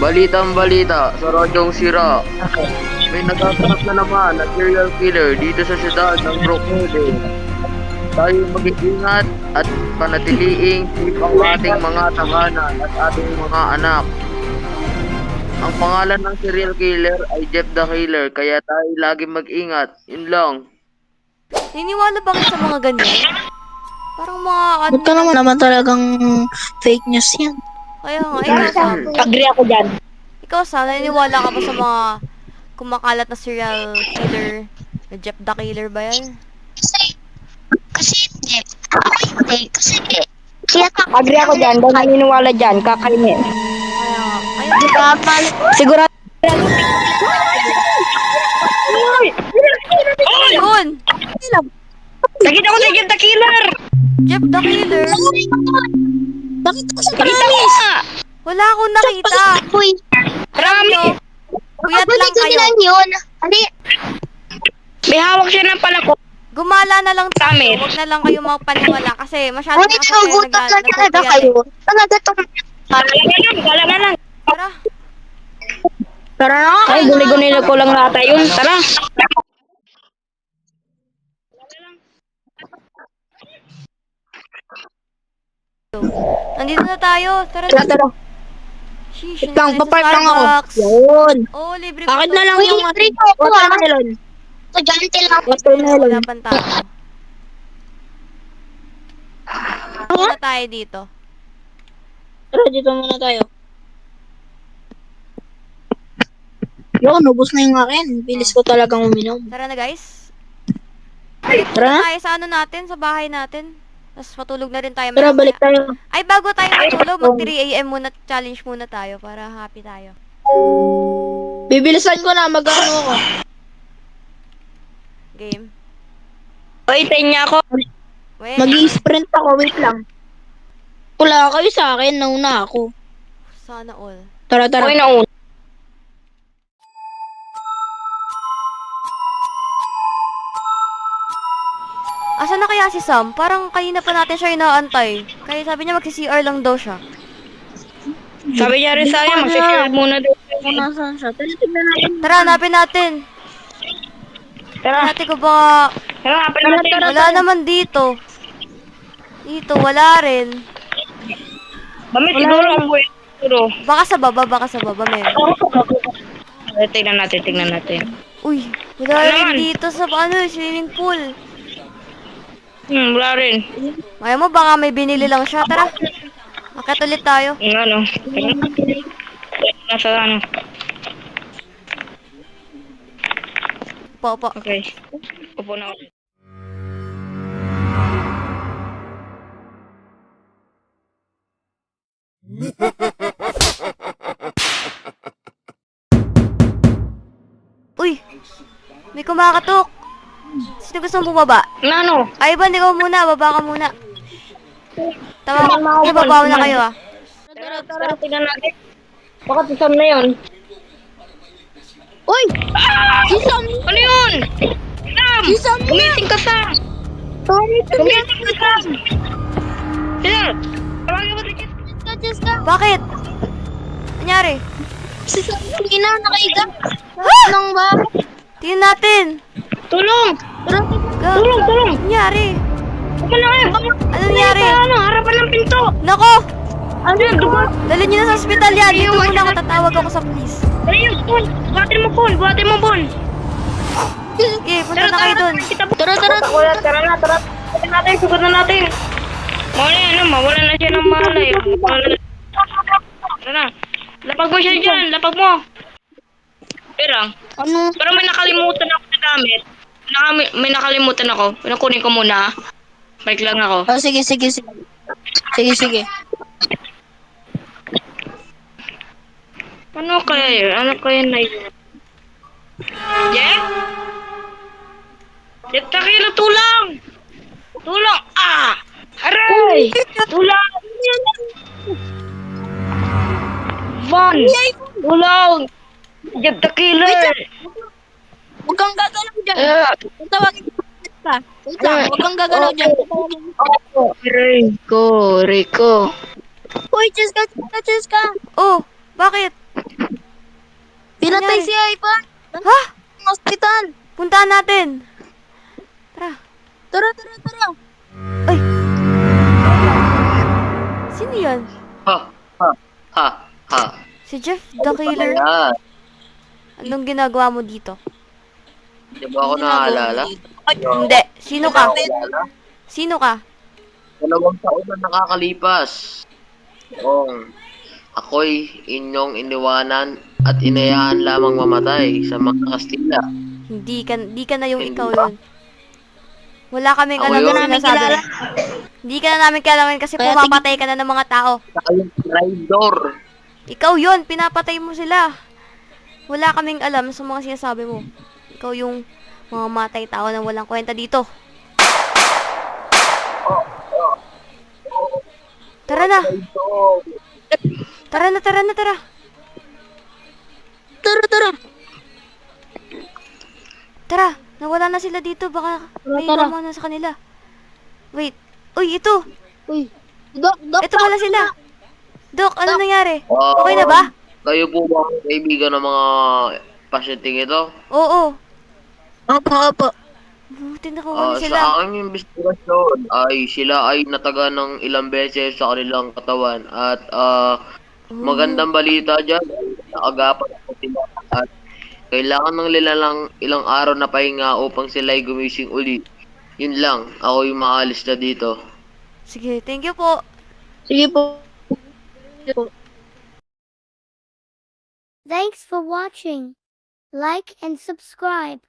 Balitang balita sa Radyong Sira. May nagaganap na naman na serial killer dito sa siyudad ng Brooklyn. Tayo mag-iingat at panatiliing safe ang ating mga tahanan at ating mga anak. Ang pangalan ng serial killer ay Jeff the Killer, kaya tayo lagi mag-ingat. Yun lang. Niniwala ba kayo sa mga ganyan? Parang mga ano. Ba't ka naman talagang fake news yan? Kaya nga, ikaw Sam. Agree ako dyan. Ikaw Sam, naniniwala ka ba sa mga kumakalat na serial killer? Na Jeff the Killer ba yan? Kasi hindi. Kasi Agree ako dyan. Dahil naniniwala dyan. Kakainin. Kaya nga. Ayun. Sigurado. Yun! Nakita ko si Jeff the Killer. Jeff the Killer? Bakit ako sa Nakita ko nga. Wala akong nakita. Uy, Marami. Kuyat lang balik kayo. lang yun. Hindi, May hawak siya ng palako. Gumala na lang tayo. Damit. Huwag na lang kayo magpaniwala kasi masyado ngunit na kasi kayo nagugutom lang talaga nagpupuyat kayo. Talaga tong Gala na lang. Tara. Tara na nga. Ay, guni-guni ko lang nata yun. Tara. Nandito na tayo. Tara Tara, na. tara. Sheesh, Wait lang, nandito papark sa lang ako. Starbucks. Yun. Oh, libre pa Bakit to. na lang Uy, yung libre ko ako, watermelon? estudyante lang. Wala pang tao. Ano na tayo dito? Tara, dito muna tayo. Yun, ubos na yung akin. Bilis ko talagang uminom. Tara na guys. Tara na. Tayo sa ano natin, sa bahay natin. Tapos matulog na rin tayo. Tara, mamaya. balik tayo. Ay, bago tayo matulog, mag 3 AM muna, challenge muna tayo para happy tayo. Bibilisan ko na, mag-ano ako. Game. Oy, tayo niya ako. Wait. Mag-i-sprint ako, wait lang. Wala kayo sa akin, nauna ako. Sana all. Tara, tara. Okay na una. Asa na kaya si Sam? Parang kanina pa natin siya inaantay. Kaya sabi niya magsi-CR lang daw siya. Sabi niya rin sa akin, mag-share muna daw. Kung nasaan siya. Tara, tignan natin. Tara, hanapin natin. Tara, Natin ko ba... tara, hapin natin. Wala naman dito. Dito, wala rin. Bami, siguro ang buhay. Siguro. Baka sa baba meron. Tignan natin. Uy, wala Wala rin naman. dito sa swimming pool. Wala rin. Ayaw mo, baka may binili lang siya. Tara. Akit ulit tayo. Ano? Nasa ano? Opo. Okay. Upo na ako. Uy, may kumakatok. Sino gusto mong bumaba? Ano? Ay, Ivan, ikaw muna. Baba ka muna. Tama, baba na kayo ah. Tara, tignan natin. Baka si Sam na yun. Uy! Si Sam! Ano yun? Sam! Si Sam na! Gumising ka, Sam! Gumising ka, Sam! Sir! Tawagin mo si Jess. Bakit? Nangyari? Si Sam yung ina, nakaiga. Ah! Nang ba? Tingnan natin. Tulong! Ga- Tulong! Nangyari? Ano na kayo? Ano nangyari? Ano? Harapan ng pinto! Nako! Ano yun? Dugo! Dalhin niyo na sa ospital yan. Dito muna ako tatawag ako sa police. Ano yun? Bon! Buhatin mo, Bon! Sige, punta na kayo dun. Tara, tara. Tara na. Sugod na natin. Mawala na siya ng malay. Tara na. Lapag mo siya dyan. Lapag mo. Ano? Pero may nakalimutan ako sa gamit. May nakalimutan ako. Pinakunin ko muna. Bike lang ako. Oh, sige. Sige. Ano kaya yun? Ano kaya na yun? Jeff? Jeff, takila, tulang! Tulang! Ah! Aray! Tulang! Von! Tulang! Jeff, takila! Huwag kang gagalaw dyan. Tawagin ka. Wait lang, huwag kang gagalaw dyan. Rico! Uy, Cheska. Oh, bakit? Pinatay Nangyari? si Ivan. Ha? Sa hospital. Puntaan natin. Tara. Tara, tara, tara. Ay. Sino yan? Ha, ha, ha, ha. Si Jeff the Killer. Ayan. Anong ginagawa mo dito? Di ba ako naaalala? Hindi. Sino ka? Sino ka? 2 taon na nakakalipas. Ako'y inyong iniwanan at inayaan lamang mamatay sa mga Kastila. Hindi ka na yung ikaw yun. Wala kaming Ako alam yun. na sinasabi. Hindi ka na namin kailangan kasi Kaya pumapatay ka na ng mga tao. Tayong traitor. Ikaw yun, pinapatay mo sila. Wala kaming alam sa mga sinasabi mo. Ikaw yung mga matay tao na walang kwenta dito. Tara na. Tara na, tara na, tara. Tara, tara. Tara, nawala na sila dito. Baka may Tara. tama na sa kanila. Wait. Uy, ito. Uy. Dok, Ito pala sila. Dok, ano nangyari? Okay na ba? Kayo po ba ang kaibigan ng mga pasyenteng ito? Oo. Opo, opo. Buti nakuha na sila. Sa aking investigasyon ay sila ay nataga ng ilang beses sa kanilang katawan at magandang balita dyan, naagapan ako sila at kailangan ng nilalang ilang araw na pahinga upang sila ay gumising uli. Yun lang, ako yung maalis na dito. Sige, thank you po. Sige po. Thanks for watching. Like and subscribe.